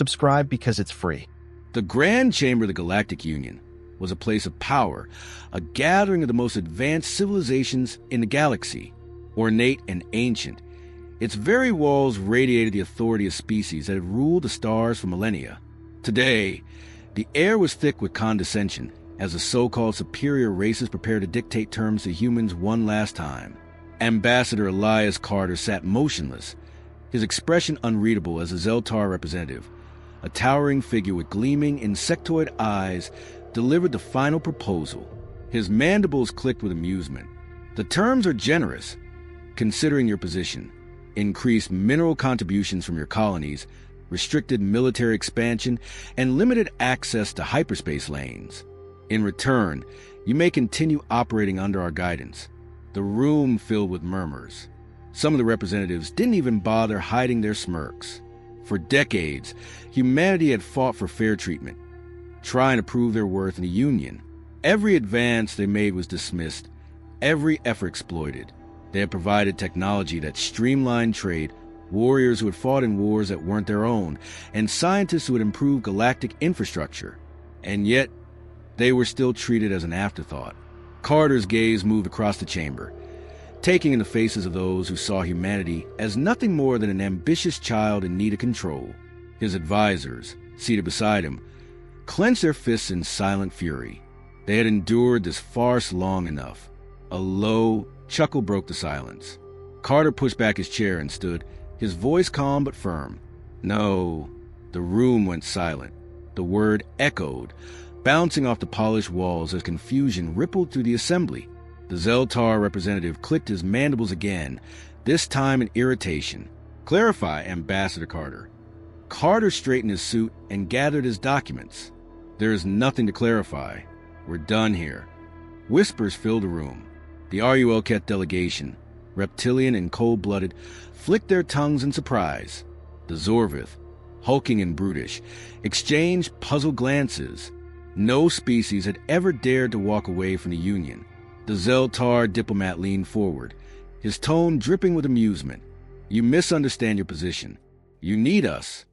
Subscribe because it's free. The Grand Chamber of the Galactic Union was a place of power, a gathering of the most advanced civilizations in the galaxy, ornate and ancient. Its very walls radiated the authority of species that had ruled the stars for millennia. Today, the air was thick with condescension as the so-called superior races prepared to dictate terms to humans one last time. Ambassador Elias Carter sat motionless, his expression unreadable as a Zeltar representative. A towering figure with gleaming insectoid eyes delivered the final proposal. His mandibles clicked with amusement. The terms are generous, considering your position. Increased mineral contributions from your colonies, restricted military expansion, and limited access to hyperspace lanes. In return, you may continue operating under our guidance. The room filled with murmurs. Some of the representatives didn't even bother hiding their smirks. For decades, humanity had fought for fair treatment, trying to prove their worth in the Union. Every advance they made was dismissed, every effort exploited. They had provided technology that streamlined trade, warriors who had fought in wars that weren't their own, and scientists who had improved galactic infrastructure. And yet, they were still treated as an afterthought. Carter's gaze moved across the chamber, taking in the faces of those who saw humanity as nothing more than an ambitious child in need of control. His advisors, seated beside him, clenched their fists in silent fury. They had endured this farce long enough. A low chuckle broke the silence. Carter pushed back his chair and stood, his voice calm but firm. No. The room went silent. The word echoed, bouncing off the polished walls as confusion rippled through the assembly. The Zeltar representative clicked his mandibles again, this time in irritation. Clarify, Ambassador Carter. Carter straightened his suit and gathered his documents. There is nothing to clarify. We're done here. Whispers filled the room. The RULCAT delegation, reptilian and cold-blooded, flicked their tongues in surprise. The Zorvith, hulking and brutish, exchanged puzzled glances. No species had ever dared to walk away from the Union. The Zeltar diplomat leaned forward, his tone dripping with amusement. You misunderstand your position. You need us.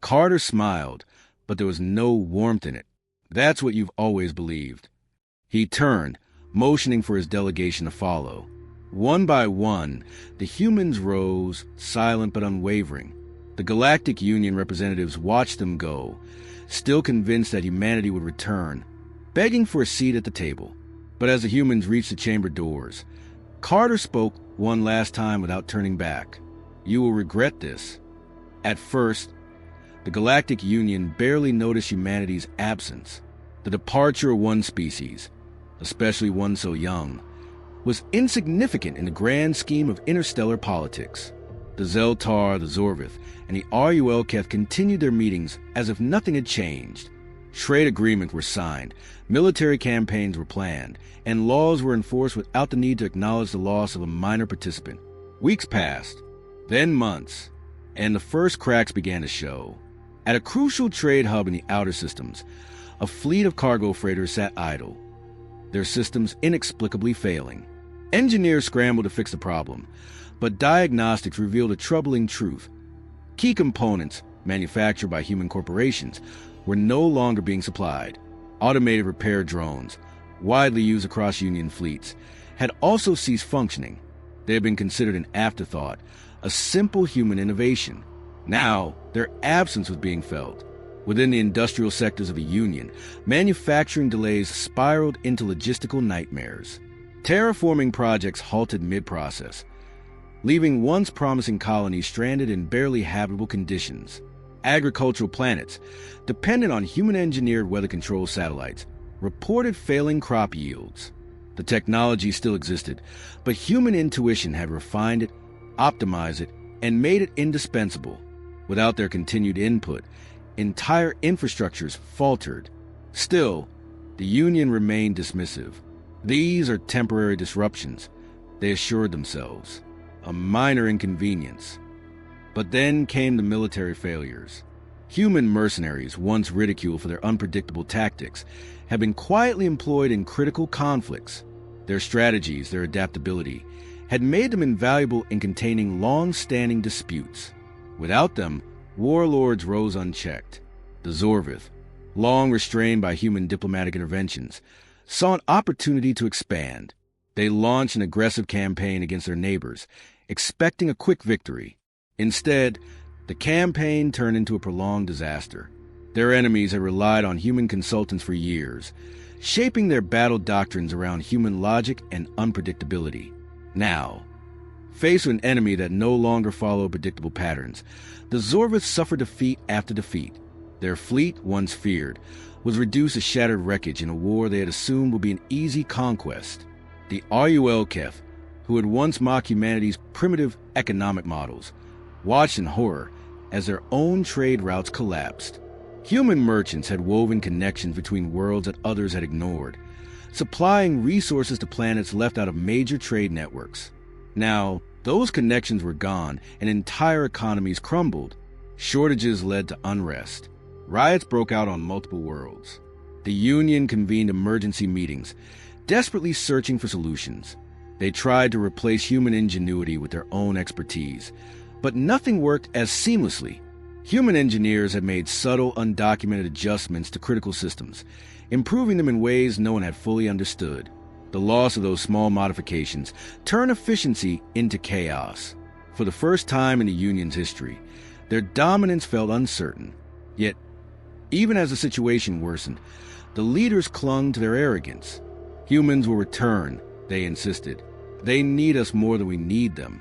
Carter smiled, but there was no warmth in it. That's what you've always believed. He turned, motioning for his delegation to follow. One by one, the humans rose, silent but unwavering. The Galactic Union representatives watched them go, still convinced that humanity would return, begging for a seat at the table. But as the humans reached the chamber doors, Carter spoke one last time without turning back. You will regret this. At first, the Galactic Union barely noticed humanity's absence. The departure of one species, especially one so young, was insignificant in the grand scheme of interstellar politics. The Zeltar, the Zorvith, and the RULCAT continued their meetings as if nothing had changed. Trade agreements were signed, military campaigns were planned, and laws were enforced without the need to acknowledge the loss of a minor participant. Weeks passed, then months, and the first cracks began to show. At a crucial trade hub in the outer systems, a fleet of cargo freighters sat idle, their systems inexplicably failing. Engineers scrambled to fix the problem, but diagnostics revealed a troubling truth. Key components, manufactured by human corporations, were no longer being supplied. Automated repair drones, widely used across Union fleets, had also ceased functioning. They had been considered an afterthought, a simple human innovation. Now, their absence was being felt. Within the industrial sectors of the Union, manufacturing delays spiraled into logistical nightmares. Terraforming projects halted mid-process, leaving once promising colonies stranded in barely habitable conditions. Agricultural planets, dependent on human-engineered weather-control satellites, reported failing crop yields. The technology still existed, but human intuition had refined it, optimized it, and made it indispensable. Without their continued input, entire infrastructures faltered. Still, the Union remained dismissive. These are temporary disruptions, they assured themselves. A minor inconvenience. But then came the military failures. Human mercenaries, once ridiculed for their unpredictable tactics, have been quietly employed in critical conflicts. Their strategies, their adaptability, had made them invaluable in containing long-standing disputes. Without them, warlords rose unchecked. The Zorvith, long restrained by human diplomatic interventions, saw an opportunity to expand. They launched an aggressive campaign against their neighbors, expecting a quick victory. Instead, the campaign turned into a prolonged disaster. Their enemies had relied on human consultants for years, shaping their battle doctrines around human logic and unpredictability. Now, faced with an enemy that no longer followed predictable patterns, the Zorvith suffered defeat after defeat. Their fleet, once feared, was reduced to shattered wreckage in a war they had assumed would be an easy conquest. The Arulkef, who had once mocked humanity's primitive economic models, watched in horror as their own trade routes collapsed. Human merchants had woven connections between worlds that others had ignored, supplying resources to planets left out of major trade networks. Now, those connections were gone and entire economies crumbled. Shortages led to unrest. Riots broke out on multiple worlds. The Union convened emergency meetings, desperately searching for solutions. They tried to replace human ingenuity with their own expertise, but nothing worked as seamlessly. Human engineers had made subtle, undocumented adjustments to critical systems, improving them in ways no one had fully understood. The loss of those small modifications turned efficiency into chaos. For the first time in the Union's history, their dominance felt uncertain. Yet, even as the situation worsened, the leaders clung to their arrogance. Humans will return, they insisted. They need us more than we need them.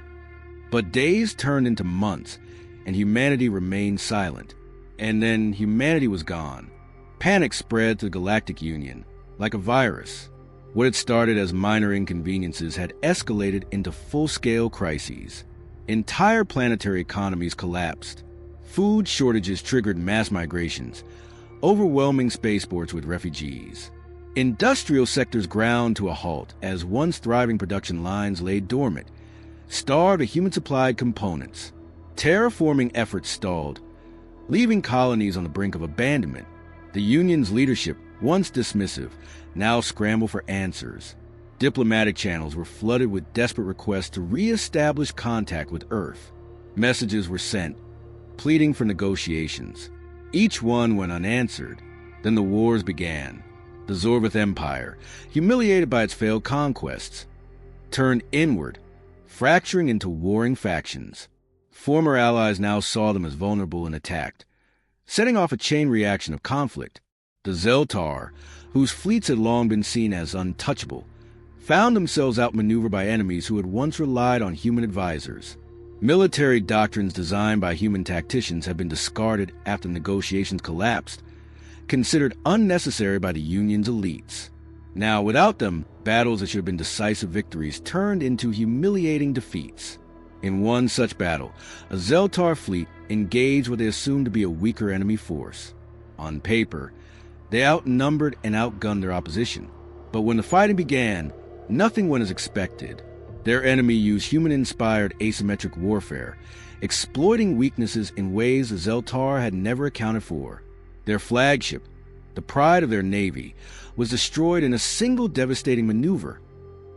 But days turned into months, and humanity remained silent. And then humanity was gone. Panic spread to the Galactic Union, like a virus. What had started as minor inconveniences had escalated into full-scale crises. Entire planetary economies collapsed. Food shortages triggered mass migrations, overwhelming spaceports with refugees. Industrial sectors ground to a halt as once thriving production lines lay dormant, starved of human-supplied components. Terraforming efforts stalled, leaving colonies on the brink of abandonment. The Union's leadership, once dismissive, now scrambled for answers. Diplomatic channels were flooded with desperate requests to re-establish contact with Earth. Messages were sent, pleading for negotiations. Each one went unanswered. Then the wars began. The Zorvith Empire, humiliated by its failed conquests, turned inward, fracturing into warring factions. Former allies now saw them as vulnerable and attacked, setting off a chain reaction of conflict. The Zeltar, whose fleets had long been seen as untouchable, found themselves outmaneuvered by enemies who had once relied on human advisors. Military doctrines designed by human tacticians had been discarded after negotiations collapsed, considered unnecessary by the Union's elites. Now, without them, battles that should have been decisive victories turned into humiliating defeats. In one such battle, a Zeltar fleet engaged what they assumed to be a weaker enemy force. On paper, they outnumbered and outgunned their opposition. But when the fighting began, nothing went as expected. Their enemy used human-inspired asymmetric warfare, exploiting weaknesses in ways the Zeltar had never accounted for. Their flagship, the pride of their navy, was destroyed in a single devastating maneuver,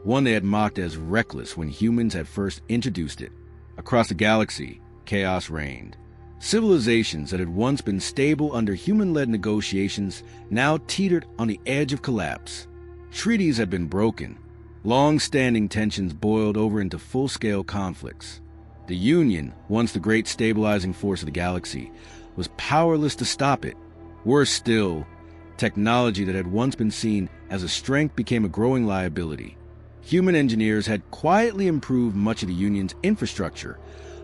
one they had mocked as reckless when humans had first introduced it. Across the galaxy, chaos reigned. Civilizations that had once been stable under human-led negotiations now teetered on the edge of collapse. Treaties had been broken. Long-standing tensions boiled over into full-scale conflicts. The Union, once the great stabilizing force of the galaxy, was powerless to stop it. Worse still, technology that had once been seen as a strength became a growing liability. Human engineers had quietly improved much of the Union's infrastructure,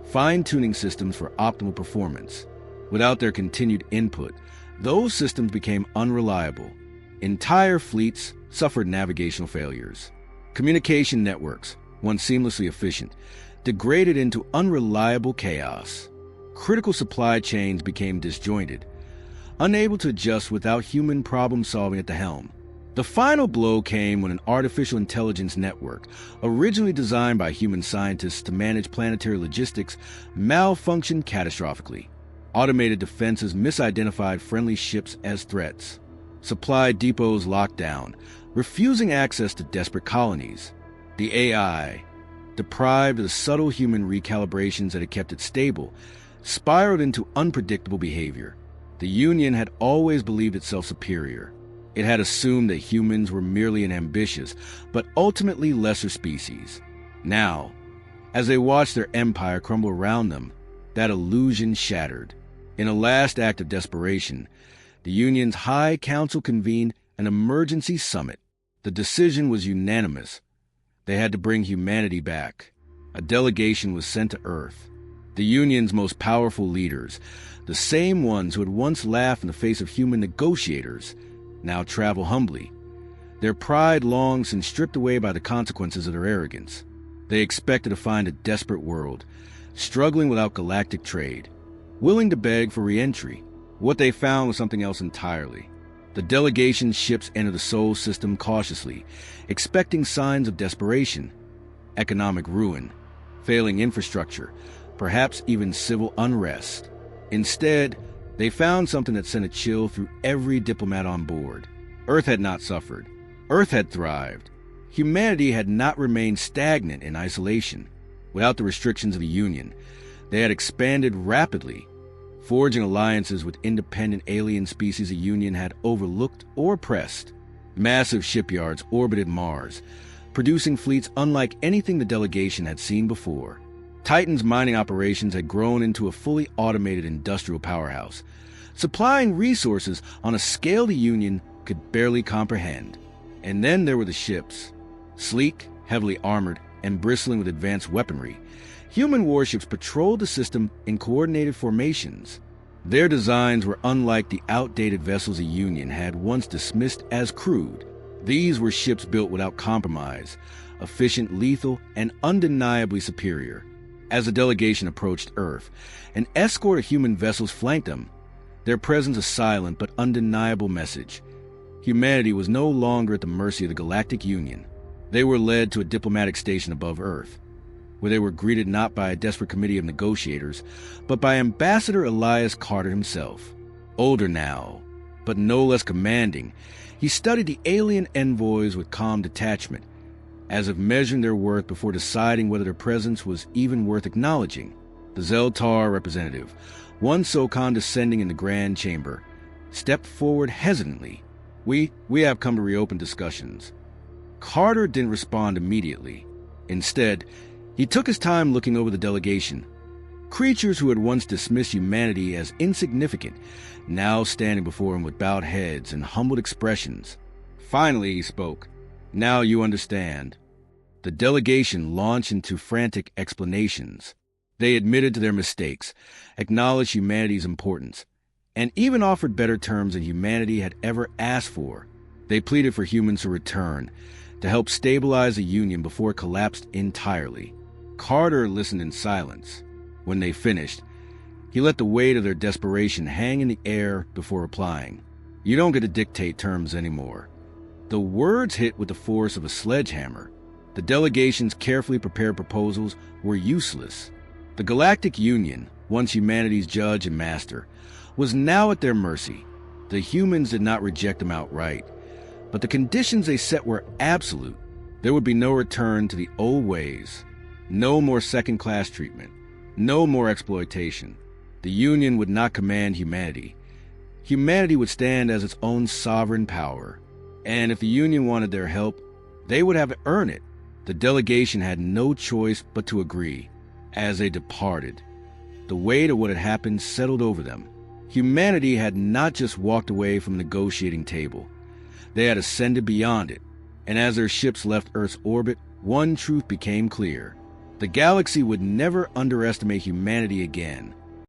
fine-tuning systems for optimal performance. Without their continued input, those systems became unreliable. Entire fleets suffered navigational failures. Communication networks, once seamlessly efficient, degraded into unreliable chaos. Critical supply chains became disjointed, unable to adjust without human problem-solving at the helm. The final blow came when an artificial intelligence network, originally designed by human scientists to manage planetary logistics, malfunctioned catastrophically. Automated defenses misidentified friendly ships as threats. Supply depots locked down, refusing access to desperate colonies. The AI, deprived of the subtle human recalibrations that had kept it stable, spiraled into unpredictable behavior. The Union had always believed itself superior. It had assumed that humans were merely an ambitious, but ultimately lesser species. Now, as they watched their empire crumble around them, that illusion shattered. In a last act of desperation, the Union's High Council convened an emergency summit. The decision was unanimous. They had to bring humanity back. A delegation was sent to Earth. The Union's most powerful leaders, the same ones who had once laughed in the face of human negotiators, now travel humbly, their pride long since stripped away by the consequences of their arrogance. They expected to find a desperate world, struggling without galactic trade, willing to beg for re-entry. What they found was something else entirely. The delegation's ships entered the Sol system cautiously, expecting signs of desperation, economic ruin, failing infrastructure, perhaps even civil unrest. Instead, they found something that sent a chill through every diplomat on board. Earth had not suffered. Earth had thrived. Humanity had not remained stagnant in isolation. Without the restrictions of the Union, they had expanded rapidly, forging alliances with independent alien species the Union had overlooked or oppressed. Massive shipyards orbited Mars, producing fleets unlike anything the delegation had seen before. Titan's mining operations had grown into a fully automated industrial powerhouse, supplying resources on a scale the Union could barely comprehend. And then there were the ships. Sleek, heavily armored, and bristling with advanced weaponry, human warships patrolled the system in coordinated formations. Their designs were unlike the outdated vessels the Union had once dismissed as crude. These were ships built without compromise, efficient, lethal, and undeniably superior. As the delegation approached Earth, an escort of human vessels flanked them, their presence a silent but undeniable message. Humanity was no longer at the mercy of the Galactic Union. They were led to a diplomatic station above Earth, where they were greeted not by a desperate committee of negotiators, but by Ambassador Elias Carter himself. Older now, but no less commanding, he studied the alien envoys with calm detachment, as if measuring their worth before deciding whether their presence was even worth acknowledging. The Zeltar representative, one so condescending in the Grand Chamber, stepped forward hesitantly. We have come to reopen discussions." Carter didn't respond immediately. Instead, he took his time looking over the delegation. Creatures who had once dismissed humanity as insignificant, now standing before him with bowed heads and humbled expressions. Finally, he spoke. "Now you understand." The delegation launched into frantic explanations. They admitted to their mistakes, acknowledged humanity's importance, and even offered better terms than humanity had ever asked for. They pleaded for humans to return, to help stabilize the Union before it collapsed entirely. Carter listened in silence. When they finished, he let the weight of their desperation hang in the air before replying. "You don't get to dictate terms anymore." The words hit with the force of a sledgehammer. The delegation's carefully prepared proposals were useless. The Galactic Union, once humanity's judge and master, was now at their mercy. The humans did not reject them outright, but the conditions they set were absolute. There would be no return to the old ways, no more second-class treatment, no more exploitation. The Union would not command humanity. Humanity would stand as its own sovereign power. And if the Union wanted their help, they would have to earn it. The delegation had no choice but to agree. As they departed, the weight of what had happened settled over them. Humanity had not just walked away from the negotiating table. They had ascended beyond it. And as their ships left Earth's orbit, one truth became clear. The galaxy would never underestimate humanity again.